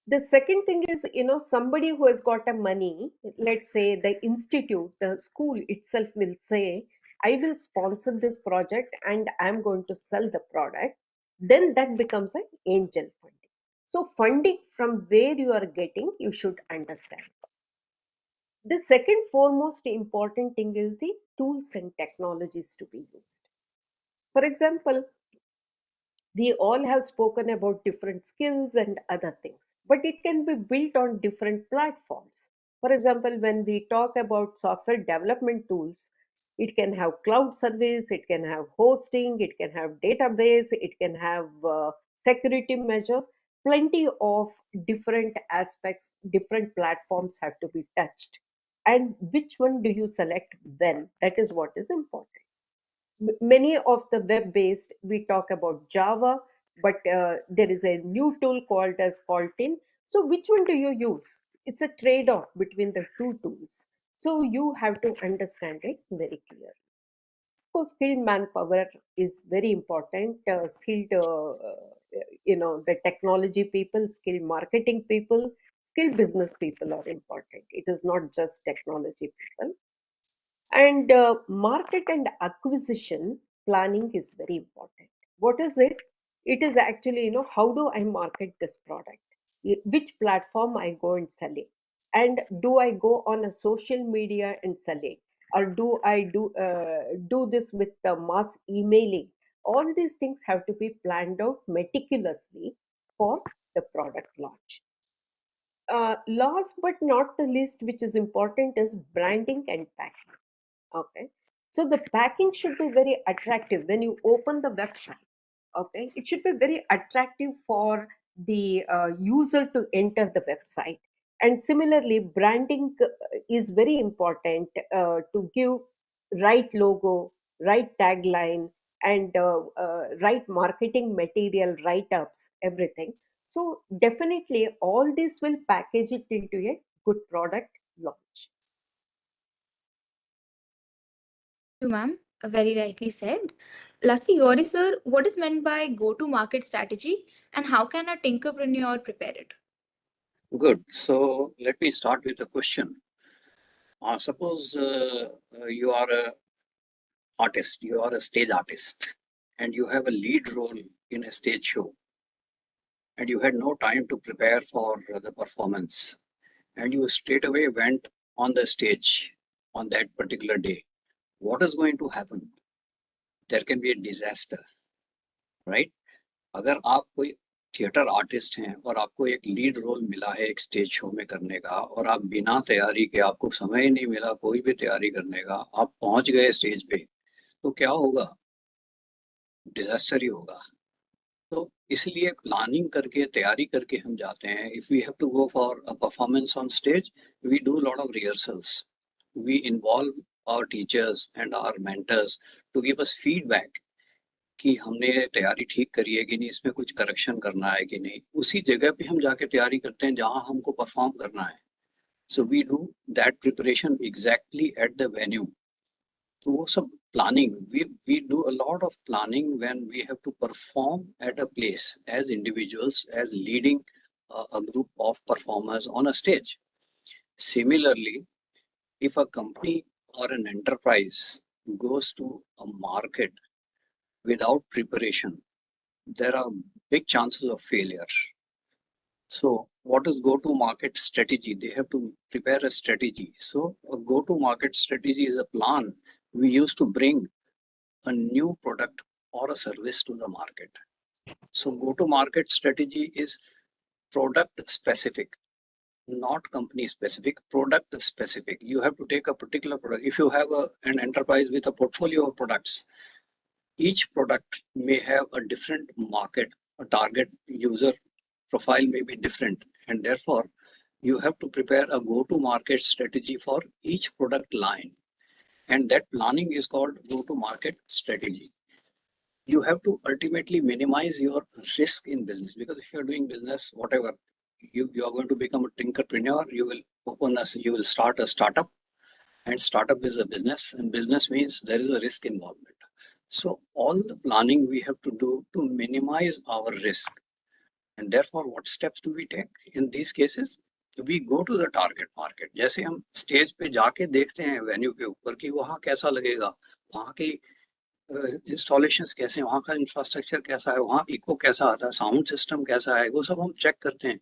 The second thing is, somebody who has got a money, let's say the institute, the school itself will say, I will sponsor this project and I'm going to sell the product. Then that becomes an angel funding. So funding from where you are getting, you should understand. The second foremost important thing is the tools and technologies to be used. For example, we all have spoken about different skills and other things, but it can be built on different platforms. For example, when we talk about software development tools, it can have cloud service, it can have hosting, it can have database, it can have security measures. Plenty of different aspects, different platforms have to be touched. And which one do you select when? That is what is important. Many of the web based, we talk about Java, but there is a new tool called as Coltin. So which one do you use? It's a trade off between the two tools, so you have to understand it very clearly. So skilled manpower is very important. Skilled the technology people, skilled marketing people, skilled business people are important. It is not just technology people. And market and acquisition planning is very important. What is it? It is actually, how do I market this product? Which platform I go and sell it? And do I go on a social media and sell it? or do I do this with the mass emailing? All these things have to be planned out meticulously for the product launch. Last but not the least, which is important, is branding and packing. Okay. So the packing should be very attractive when you open the website. Okay. It should be very attractive for the user to enter the website. And similarly, branding is very important to give right logo, right tagline, and right marketing material, write ups, everything. So definitely all this will package it into a good product launch. You, ma'am, very rightly said. Lastly, Gauri sir, what is meant by go-to-market strategy and how can a tinkerpreneur prepare it? Good. So let me start with a question. Suppose you are a artist, you are a stage artist, and you have a lead role in a stage show, and you had no time to prepare for the performance, and you straight away went on the stage on that particular day. What is going to happen? There can be a disaster, right? अगर आप कोई theatre artist हैं और आपको एक lead role मिला है एक स्टेज शो में करने का, और आप बिना तैयारी के, आपको समय ही नहीं मिला कोई भी तैयारी करने का, आप पहुंच गए स्टेज पे, तो क्या होगा? डिजास्टर ही होगा। तो इसलिए प्लानिंग करके, तैयारी करके हम जाते हैं। If we have to go for a performance on stage, we do lot of rehearsals, we involve our teachers and our mentors to give us feedback कि हमने तैयारी ठीक करी है कि नहीं, इसमें कुछ करेक्शन करना है कि नहीं। उसी जगह पे हम जाके तैयारी करते हैं जहां हमको परफॉर्म करना है। So we do that preparation exactly at the venue. तो वो सब planning, we do a lot of planning when we have to perform at a place as individuals, as leading a group of performers on a stage. Similarly, if a company or an enterprise goes to a market without preparation, there are big chances of failure. So what is go-to-market strategy? They have to prepare a strategy. So a go-to-market strategy is a plan we use to bring a new product or a service to the market. So go-to-market strategy is product specific, not company specific, product specific. You have to take a particular product. If you have an enterprise with a portfolio of products, each product may have a different market, a target user profile may be different, and therefore you have to prepare a go-to-market strategy for each product line, and that planning is called go-to-market strategy. You have to ultimately minimize your risk in business, because if you're doing business, whatever, you are going to become a tinkerpreneur, you will start a startup, and startup is a business, and business means there is a risk involvement. So all the planning we have to do to minimize our risk. And therefore, what steps do we take in these cases? We go to the target market. जैसे हम stage पे जाके देखते हैं venue के ऊपर कि वहाँ कैसा लगेगा, वहाँ की इंस्टॉलेशंस कैसे हैं, वहाँ का इंफ्रास्ट्रक्चर कैसा है, वहाँ इको कैसा आता है, साउंड सिस्टम कैसा है, वो सब हम चेक करते हैं.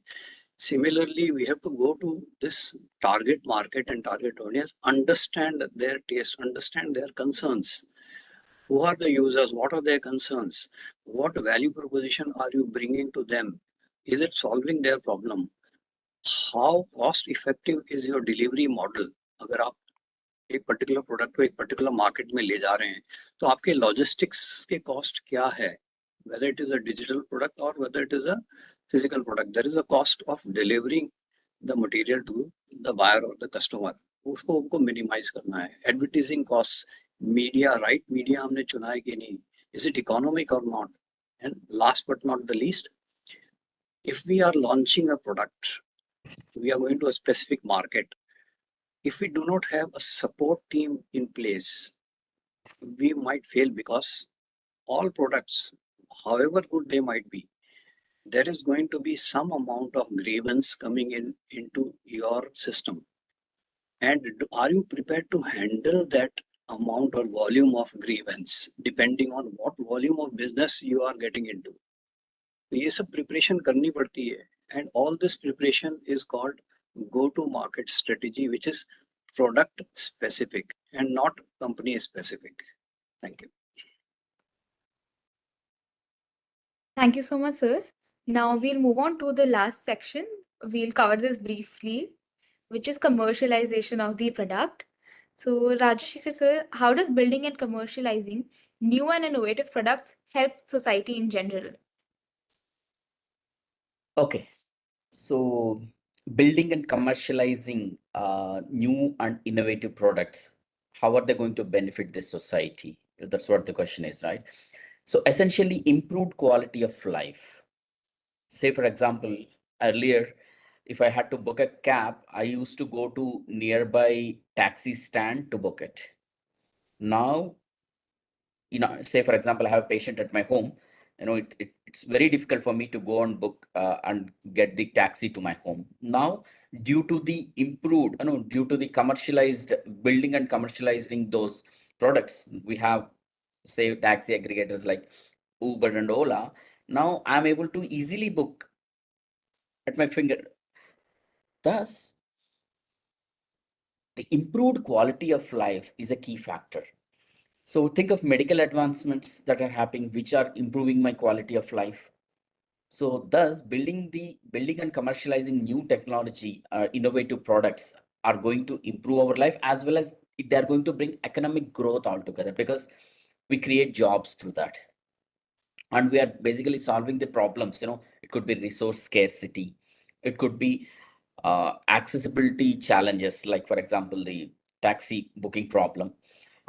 Similarly, we have to go to this target market and target audience, understand their taste, understand their concerns. Who are the users? What are their concerns? What value proposition are you bringing to them? Is it solving their problem? How cost effective is your delivery model? अगर आप एक particular product को एक particular market में ले जा रहे हैं, तो आपके लॉजिस्टिक्स के कॉस्ट क्या है? Whether it is a digital product or whether it is a physical product, there is a cost of delivering the material to the buyer or the customer. उसको हमको मिनिमाइज करना है. Advertising cost, media, right media हमने चुना है कि नहीं, is it economic और not. And last but not the least, if we are launching a product, we are going to a specific market. If we do not have a support team in place, we might fail, because all products, however good they might be, there is going to be some amount of grievance coming into your system. And are you prepared to handle that amount or volume of grievance depending on what volume of business you are getting into? तो ये सब preparation करनी पड़ती है, and all this preparation is called go to market strategy, which is product specific and not company specific. Thank you. Thank you so much, sir. Now we'll move on to the last section. We'll cover this briefly, which is commercialization of the product. So, Rajashekar sir, how does building and commercializing new and innovative products help society in general? Okay, so building and commercializing new and innovative products, how are they going to benefit this society? That's what the question is, right? So essentially, improved quality of life. Say, for example, earlier, if I had to book a cab, I used to go to nearby taxi stand to book it. Now, say for example, I have a patient at my home, it's very difficult for me to go and book and get the taxi to my home. Now, due to the improved, due to the commercialized building and commercializing those products, we have, say, taxi aggregators like Uber and Ola. Now I'm able to easily book at my finger. Thus, the improved quality of life is a key factor. So think of medical advancements that are happening, which are improving my quality of life. So thus, building and commercializing new technology, innovative products are going to improve our life, as well as they're going to bring economic growth altogether, because we create jobs through that. And we are basically solving the problems. It could be resource scarcity, it could be accessibility challenges, like for example, the taxi booking problem.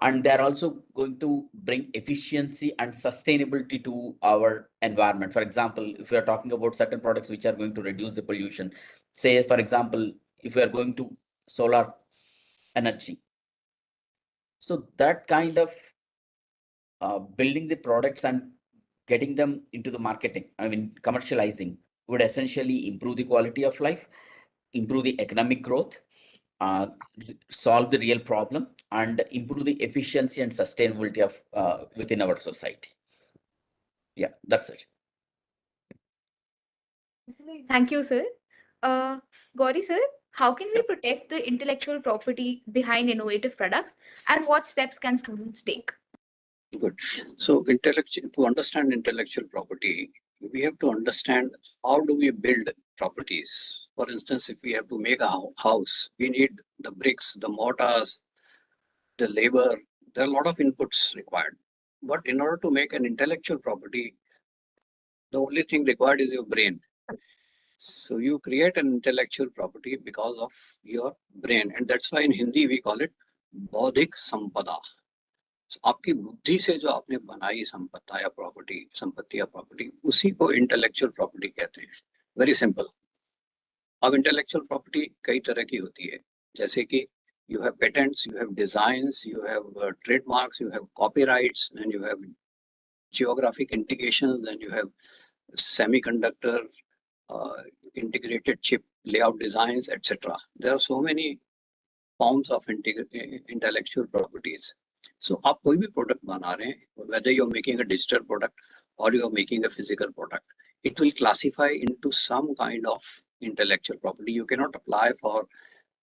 And they're also going to bring efficiency and sustainability to our environment. For example, if we are talking about certain products which are going to reduce the pollution, say for example, if we are going to solar energy, so that kind of building the products and getting them into the marketing, commercializing, would essentially improve the quality of life, improve the economic growth, uh, solve the real problem, and improve the efficiency and sustainability of within our society. Yeah, that's it. Thank you, sir. Gauri sir, how can we protect the intellectual property behind innovative products, and what steps can students take? Good. So to understand intellectual property, we have to understand how do we build properties. For instance, if we have to make a house, we need the bricks, the mortars, the labor. There are a lot of inputs required. But in order to make an intellectual property, the only thing required is your brain. So you create an intellectual property because of your brain, and that's why in Hindi we call it बौद्धिक संपदा. So आपकी बुद्धि से जो आपने बनाई संपत्ति या प्रॉपर्टी, उसी को इंटेलेक्चुअल प्रॉपर्टी कहते हैं. Very simple. अब इंटेलेक्चुअल प्रॉपर्टी कई तरह की होती है, जैसे कि you have patents, you have designs, you have trademarks, you have copyrights, then you have geographic indications, then you have semiconductor, integrated chip layout designs, etc. There are so many forms of intellectual properties. So आप कोई भी product बना रहे हैं, whether you're making a digital product or you're making a physical product, it will classify into some kind of intellectual property. You cannot apply for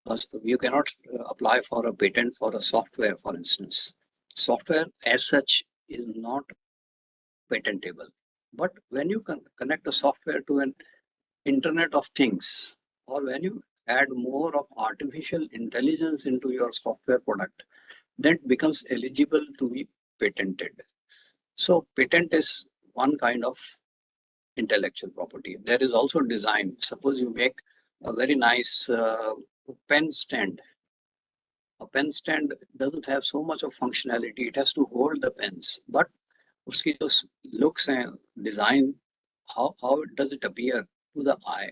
a patent for a software, for instance. Software as such is not patentable. But when you connect a software to an Internet of Things, or when you add more of artificial intelligence into your software product, that becomes eligible to be patented. So patent is one kind of intellectual property. There is also design. Suppose you make a very nice pen stand. A pen stand doesn't have so much of functionality. It has to hold the pens, but uski jo looks and design, how does it appear to the eye,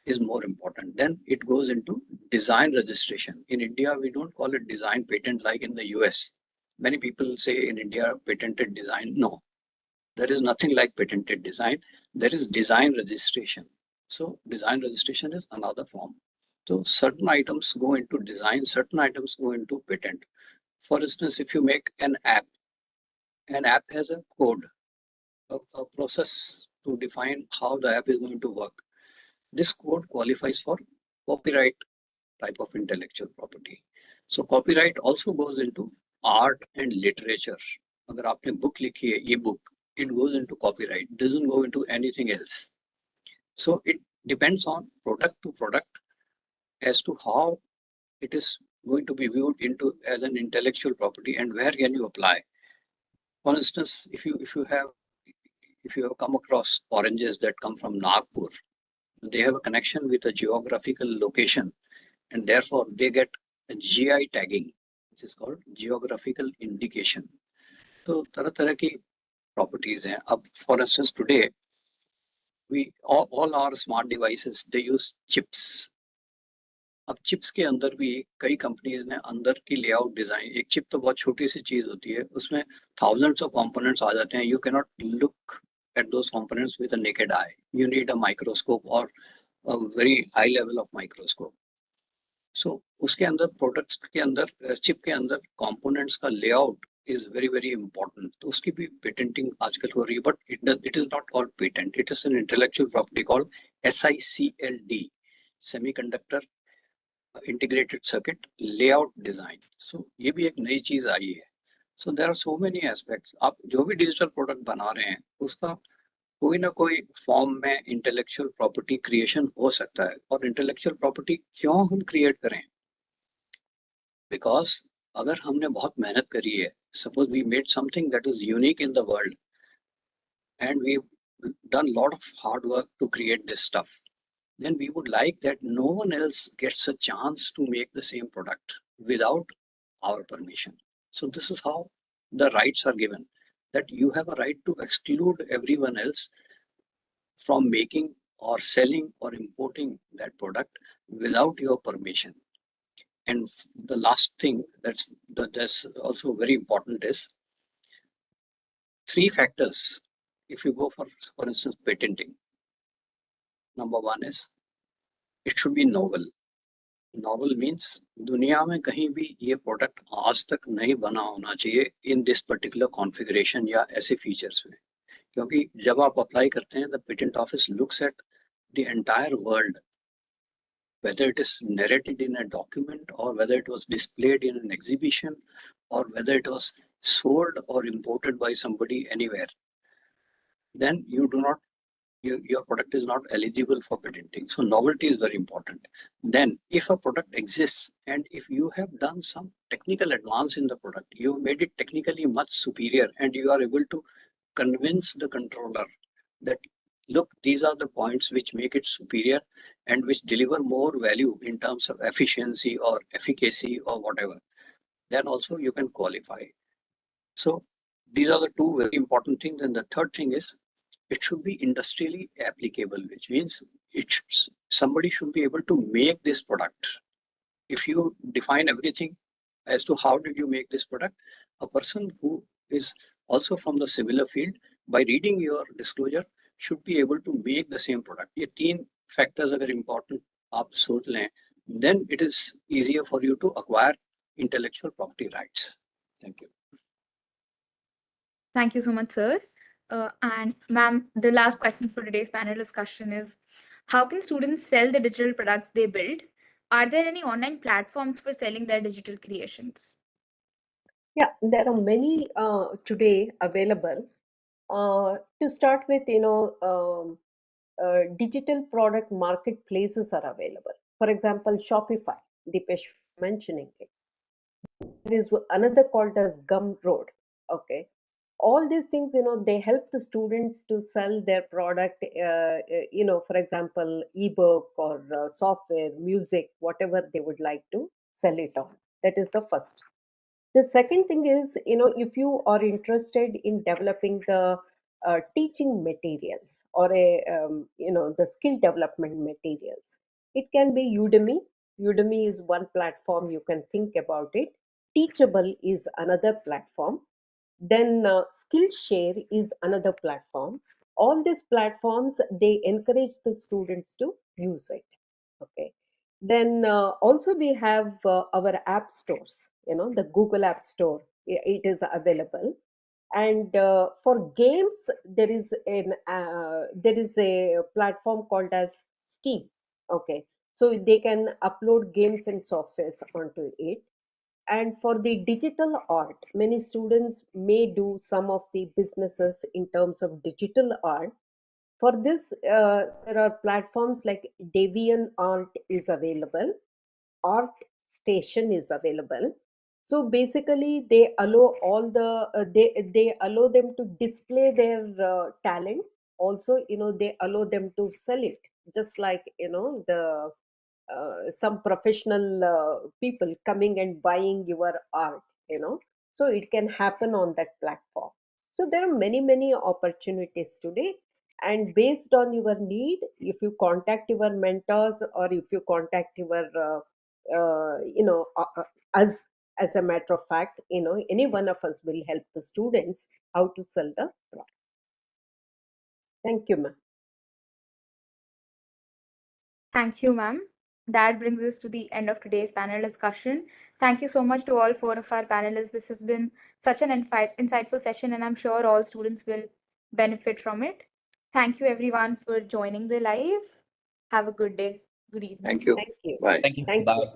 is more important. Then it goes into design registration. In India, we don't call it design patent like in the US. Many people say in India, patented design. No, there is nothing like patented design. There is design registration. So design registration is another form. So certain items go into design, certain items go into patent. For instance, if you make an app has a code, a process to define how the app is going to work. This code qualifies for copyright type of intellectual property. So copyright also goes into art and literature. अगर आपने book लिखी है, e-book, it goes into copyright, doesn't go into anything else. So it depends on product to product as to how it is going to be viewed into as an intellectual property and where can you apply. For instance, if you have come across oranges that come from Nagpur, they have a connection with a geographical location and therefore they get a GI tagging, which is called geographical indication. तो तरह तरह की properties हैं. अब for instance today we all our smart devices they use chips. अब chips के अंदर भी कई कंपनीज ने अंदर की लेआउट डिजाइन, एक चिप तो बहुत छोटी सी चीज होती है, उसमें थाउजेंड्स ऑफ कंपोनेंट्स आ जाते हैं. You can not look at those components with a naked eye. You need a microscope or a very high level of microscope. So उसके अंदर प्रोडक्ट्स के अंदर चिप के अंदर कंपोनेंट्स का layout is very very important. तो उसकी भी पेटेंटिंग आजकल हो रही है, but it is not called patent. It is an intellectual property called SICLD, Semiconductor Integrated Circuit Layout Design. So ये भी एक नई चीज आई है. So there are so many aspects. आप जो भी डिजिटल प्रोडक्ट बना रहे हैं उसका कोई ना कोई फॉर्म में इंटेलेक्चुअल प्रॉपर्टी क्रिएशन हो सकता है. और इंटेलेक्चुअल प्रॉपर्टी क्यों हम क्रिएट करें? बिकॉज अगर हमने बहुत मेहनत करी है, suppose we made something that is unique in the world and we done lot of hard work to create this stuff, then we would like that no one else gets a chance to make the same product without our permission. So this is how the rights are given, that you have a right to exclude everyone else from making or selling or importing that product without your permission. And the last thing that's also very important is 3 factors. If you go for instance patenting, number 1 is it should be novel. Novel means दुनिया में कहीं भी ये product आज तक नहीं बना होना चाहिए इन दिस पर्टिकुलर कॉन्फ़िगरेशन या ऐसे फीचर्स में. क्योंकि जब आप अप्लाई करते हैं the patent office looks at the entire world, whether it is narrated in a document or whether it was displayed in an exhibition or whether it was sold or imported by somebody anywhere, then you do not your product is not eligible for patenting. So novelty is very important. Then if a product exists and if you have done some technical advance in the product, you made it technically much superior and you are able to convince the controller that look, these are the points which make it superior and which deliver more value in terms of efficiency or efficacy or whatever, then also you can qualify. So these are the 2 very important things. And the third thing is it should be industrially applicable, which means somebody should be able to make this product. If you define everything as to how did you make this product, a person who is also from the similar field, by reading your disclosure, should be able to make the same product. ये 3 factors अगर important आप सोच लें, then it is easier for you to acquire intellectual property rights. Thank you. Thank you so much, sir. And ma'am, the last question for today's panel discussion is, how can students sell the digital products they build? Are there any online platforms for selling their digital creations? Yeah, there are many today available. To start with, digital product marketplaces are available. For example, Shopify, Dipesh mentioning it. There is another called as Gumroad. Okay, all these things, they help the students to sell their product. For example, ebook or software, music, whatever they would like to sell it on. That is the first. The second thing is, if you are interested in developing the teaching materials or the skill development materials, it can be Udemy. Udemy is one platform you can think about it. Teachable is another platform. Then Skillshare is another platform. All these platforms, they encourage the students to use it. Okay. Then also we have our app stores. The Google App Store. It is available. And for games, there is a platform called as Steam. Okay. So they can upload games and softwares onto it. And for the digital art, many students may do some of the businesses in terms of digital art. For this, there are platforms like Devian Art is available, Art Station is available. So basically, they allow all the they allow them to display their talent. Also, they allow them to sell it, just like the some professional people coming and buying your art. So it can happen on that platform. So there are many opportunities today, and based on your need, if you contact your mentors or if you contact your us, as a matter of fact, any one of us will help the students how to sell the product. Thank you, ma'am. Thank you, ma'am. That brings us to the end of today's panel discussion. Thank you so much to all four of our panelists. This has been such an insightful session, and I'm sure all students will benefit from it. Thank you, everyone, for joining the live. Have a good day. Good evening. Thank you. Thank you. Bye. Thank you. Thank you. Bye.